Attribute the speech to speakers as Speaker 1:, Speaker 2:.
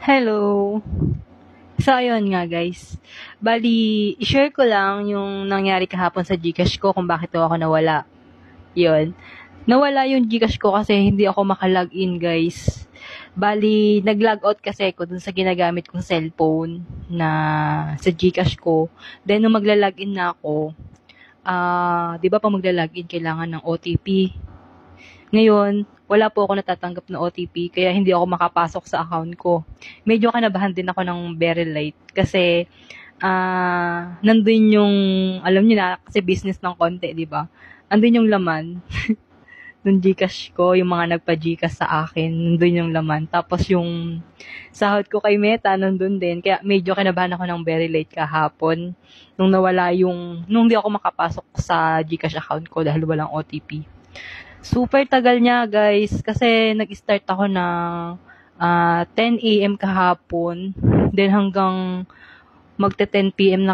Speaker 1: Hello! So, ayun nga guys. Bali, i-share ko lang yung nangyari kahapon sa Gcash ko kung bakit ako nawala. Yun. Nawala yung Gcash ko kasi hindi ako makalogin guys. Bali, nag-logout kasi ako dun sa ginagamit kong cellphone na sa Gcash ko. Then, nung magla-login na ako, di ba pa magla-login kailangan ng OTP? Ngayon, wala po ako natatanggap na OTP kaya hindi ako makapasok sa account ko. Medyo kinabahan din ako ng very late kasi nandun yung, alam niyo na, kasi business ng konti, di ba? Nandun yung laman ng Gcash ko, yung mga nagpa-Gcash sa akin, nandun yung laman. Tapos yung sahod ko kay Meta, nandun din. Kaya medyo kinabahan ako ng very late kahapon nung nawala nung hindi ako makapasok sa Gcash account ko dahil walang OTP. Super tagal niya, guys, kasi nag-start ako ng 10 a.m. kahapon, then hanggang magte 10 p.m. na